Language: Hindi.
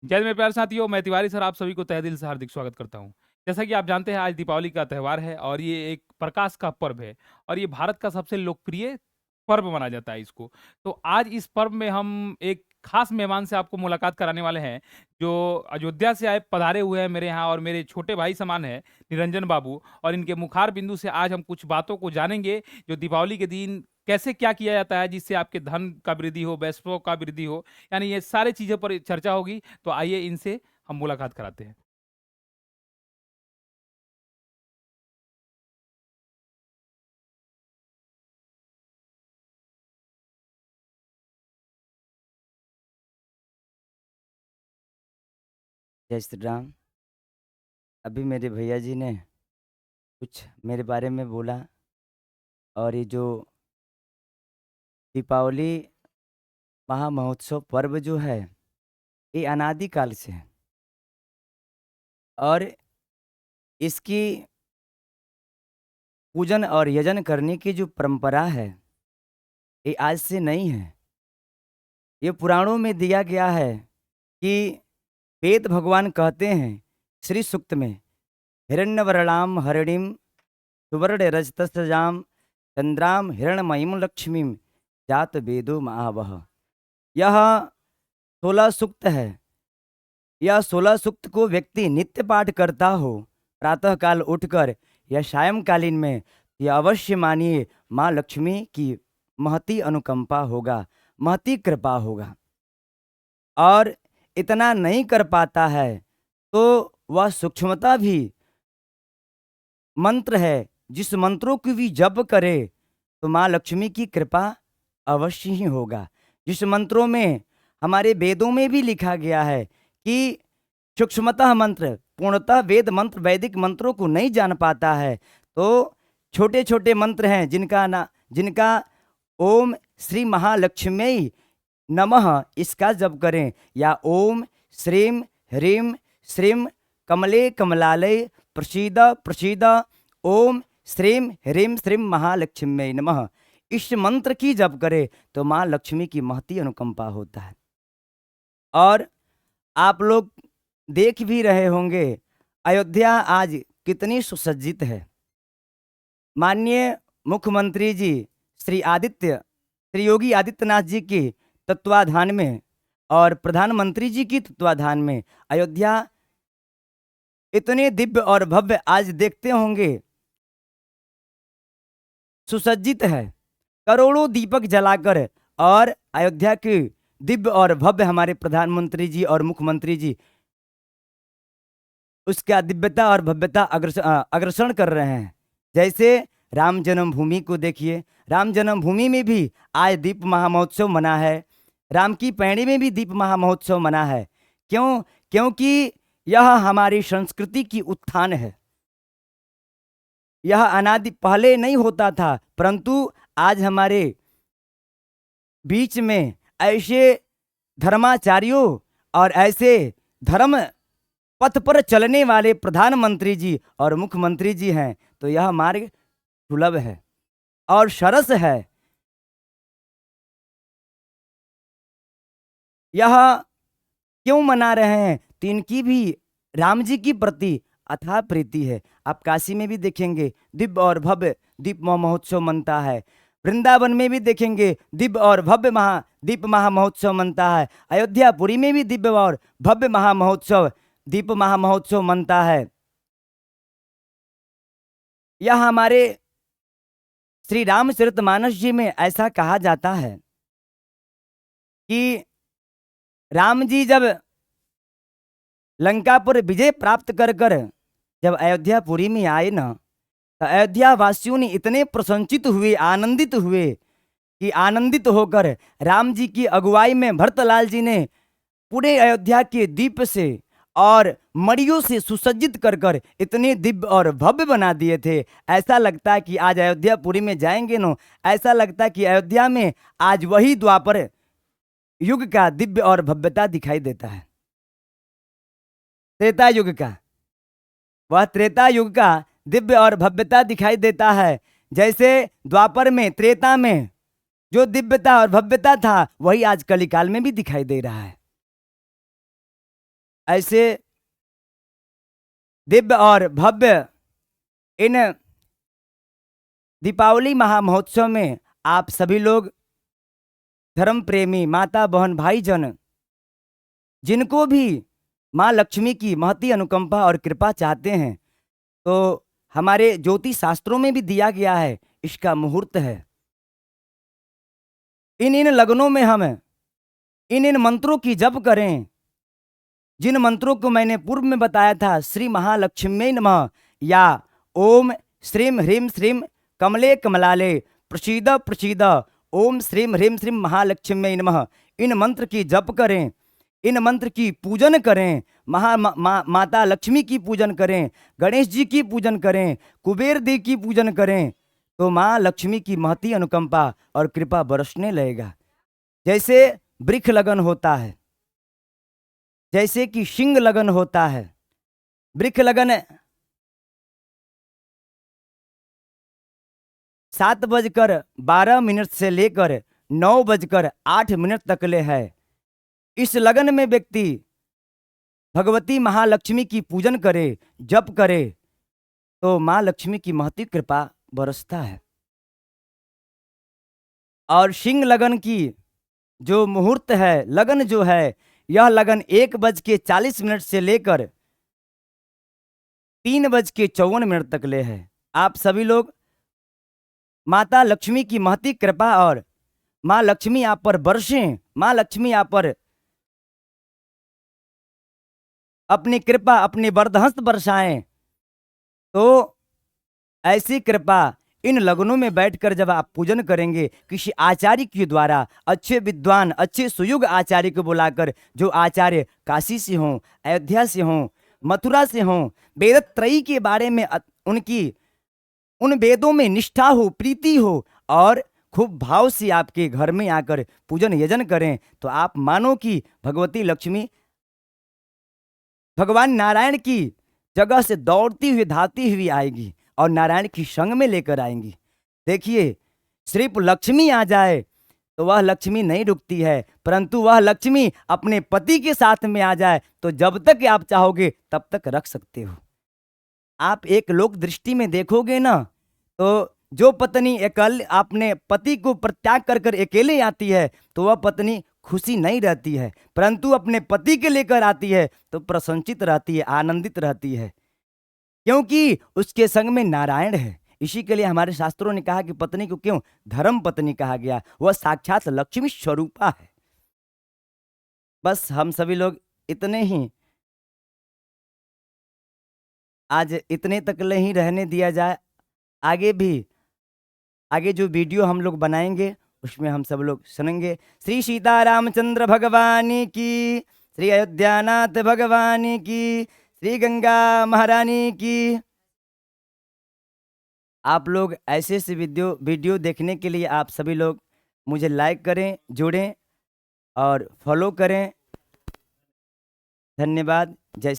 जय मेरे प्यारे साथियों, मैं तिवारी सर आप सभी को तहे दिल से हार्दिक स्वागत करता हूँ। जैसा कि आप जानते हैं आज दीपावली का त्योहार है और ये एक प्रकाश का पर्व है और ये भारत का सबसे लोकप्रिय पर्व माना जाता है इसको। तो आज इस पर्व में हम एक खास मेहमान से आपको मुलाकात कराने वाले हैं, जो अयोध्या से आए पधारे हुए हैं मेरे यहाँ और मेरे छोटे भाई समान हैं, निरंजन बाबू और इनके मुखार बिंदु से आज हम कुछ बातों को जानेंगे, जो दीपावली के दिन कैसे क्या किया जाता है जिससे आपके धन का वृद्धि हो, वैभव का वृद्धि हो, यानी ये सारी चीज़ों पर चर्चा होगी। तो आइए इनसे हम मुलाकात कराते हैं। जय श्री राम। अभी मेरे भैया जी ने कुछ मेरे बारे में बोला और ये जो दीपावली महामहोत्सव पर्व जो है, ये अनादि काल से है और इसकी पूजन और यजन करने की जो परंपरा है, ये आज से नहीं है। ये पुराणों में दिया गया है कि वेद भगवान कहते हैं श्री सूक्त में, हिरण्यवर्णाम हरिणीम सुवर्ण रजतस्रजाम चंद्राम हिरणमयीम लक्ष्मीम जात वेदो महावह। यह 16 सूक्त है। यह 16 सूक्त को व्यक्ति नित्य पाठ करता हो, प्रातःकाल उठकर या सायंकालीन में, यह अवश्य मानिए माँ लक्ष्मी की महती अनुकंपा होगा, महती कृपा होगा। और इतना नहीं कर पाता है तो वह सूक्ष्मता भी मंत्र है, जिस मंत्रों की भी जप करे तो माँ लक्ष्मी की कृपा अवश्य ही होगा। जिस मंत्रों में हमारे वेदों में भी लिखा गया है कि सूक्ष्मतः मंत्र, पूर्णतः वेद मंत्र, वैदिक मंत्रों को नहीं जान पाता है तो छोटे छोटे मंत्र हैं जिनका ओम श्री महालक्ष्मी नमः इसका जप करें, या ओम श्रीम ह्रीम श्रीम कमले कमलालय प्रसीद प्रसीद ओम श्रीम ह्रीम श्रीम महालक्ष्मी नमः, इस मंत्र की जप करे तो माँ लक्ष्मी की महती अनुकंपा होता है। और आप लोग देख भी रहे होंगे अयोध्या आज कितनी सुसज्जित है। माननीय मुख्यमंत्री जी श्री योगी आदित्यनाथ जी की तत्वाधान में और प्रधानमंत्री जी की तत्वाधान में अयोध्या इतने दिव्य और भव्य आज देखते होंगे सुसज्जित है। करोड़ों दीपक जलाकर और अयोध्या की दिव्य और भव्य हमारे प्रधानमंत्री जी और मुख्यमंत्री जी उसका दिव्यता और भव्यता अग्रसर कर रहे हैं। जैसे राम जन्मभूमि को देखिए, राम जन्मभूमि में भी आज दीप महामहोत्सव मना है, राम की पैड़ी में भी दीप महामहोत्सव मना है। क्यों? क्योंकि यह हमारी संस्कृति की उत्थान है। यह अनादि पहले नहीं होता था, परंतु आज हमारे बीच में ऐसे धर्माचार्यों और ऐसे धर्म पथ पर चलने वाले प्रधानमंत्री जी और मुख्यमंत्री जी हैं, तो यह मार्ग सुलभ है और सरस है। यह क्यों मना रहे हैं? तो इनकी भी राम जी की प्रति अथाह प्रीति है। आप काशी में भी देखेंगे दिव्य और भव्य दीप महोत्सव मनता है, वृंदावन में भी देखेंगे दिव्य और भव्य दीप महामहोत्सव मनता है, अयोध्यापुरी में भी दिव्य और भव्य महामहोत्सव दीप महामहोत्सव मनता है। यह हमारे श्री रामचरितमानस जी में ऐसा कहा जाता है कि राम जी जब लंका पर विजय प्राप्त कर कर जब अयोध्यापुरी में आए ना, तो अयोध्या वासियों ने इतने प्रसन्नचित हुए, आनंदित हुए कि आनंदित होकर राम जी की अगुवाई में भरतलाल जी ने पूरे अयोध्या के दीप से और मड़ियों से सुसज्जित कर कर इतने दिव्य और भव्य बना दिए थे। ऐसा लगता है कि आज अयोध्यापुरी में जाएंगे नो, ऐसा लगता है कि अयोध्या में आज वही द्वापर युग का दिव्य और भव्यता दिखाई देता है। त्रेता युग का, वह त्रेता युग का दिव्य और भव्यता दिखाई देता है। जैसे द्वापर में, त्रेता में जो दिव्यता और भव्यता था, वही आज कलिकाल में भी दिखाई दे रहा है। ऐसे दिव्य और भव्य इन दीपावली महामहोत्सव में आप सभी लोग धर्म प्रेमी माता बहन भाई जन जिनको भी माँ लक्ष्मी की महती अनुकंपा और कृपा चाहते हैं, तो हमारे ज्योतिष शास्त्रों में भी दिया गया है, इसका मुहूर्त है। इन लगनों में हम इन मंत्रों की जप करें, जिन मंत्रों को मैंने पूर्व में बताया था, श्री महालक्ष्मी नमः या ओम श्रीम ह्रीम श्रीम कमले कमलाले प्रसीद प्रसीद ओम श्रीम ह्रीम श्रीम महालक्ष्मी नमः, इन मंत्र की जप करें, इन मंत्र की पूजन करें, माता लक्ष्मी की पूजन करें, गणेश जी की पूजन करें, कुबेर देव की पूजन करें, तो माँ लक्ष्मी की महती अनुकंपा और कृपा बरसने लगेगा। जैसे वृक्ष लगन होता है, जैसे कि सिंह लगन होता है। वृक्ष लगन 7:12 से लेकर 9:08 तक ले है। इस लगन में व्यक्ति भगवती महालक्ष्मी की पूजन करे, जप करे, तो माँ लक्ष्मी की महती कृपा बरसता है। और सिंह लगन की जो मुहूर्त है, लगन जो है, यह लगन 1:40 से लेकर 3:54 तक ले है। आप सभी लोग माता लक्ष्मी की महती कृपा और माँ लक्ष्मी आप पर बरसें, माँ लक्ष्मी आप पर अपनी कृपा, अपने वरदहस्त बरसाएं, तो ऐसी कृपा इन लगनों में बैठकर जब आप पूजन करेंगे, किसी आचार्य के द्वारा, अच्छे विद्वान, अच्छे सुयुग आचार्य को बुलाकर, जो आचार्य काशी से हों, अयोध्या से हों, मथुरा से हों, वेद त्रयी के बारे में उनकी उन वेदों में निष्ठा हो, प्रीति हो, और खूब भाव से आपके घर में आकर पूजन यजन करें, तो आप मानो कि भगवती लक्ष्मी भगवान नारायण की जगह से दौड़ती हुई, धाती हुई आएगी और नारायण की संग में लेकर आएंगी। देखिए, सिर्फ लक्ष्मी आ जाए तो वह लक्ष्मी नहीं रुकती है, परंतु वह लक्ष्मी अपने पति के साथ में आ जाए तो जब तक आप चाहोगे तब तक रख सकते हो। आप एक लोक दृष्टि में देखोगे ना, तो जो पत्नी अपने पति को परित्याग कर कर अकेले आती है, तो वह पत्नी खुशी नहीं रहती है, परंतु अपने पति के लेकर आती है तो प्रसन्नचित रहती है, आनंदित रहती है, क्योंकि उसके संग में नारायण है। इसी के लिए हमारे शास्त्रों ने कहा कि पत्नी को क्यों धर्म पत्नी कहा गया, वह साक्षात लक्ष्मी स्वरूपा है। बस हम सभी लोग इतने ही आज इतने तक ले ही रहने दिया जाए। आगे जो वीडियो हम लोग बनाएंगे उसमें हम सब लोग सुनेंगे। श्री सीतारामचंद्र भगवान की, श्री अयोध्यानाथ भगवान की, श्री गंगा महारानी की। आप लोग ऐसे वीडियो देखने के लिए आप सभी लोग मुझे लाइक करें, जुड़ें और फॉलो करें। धन्यवाद। जय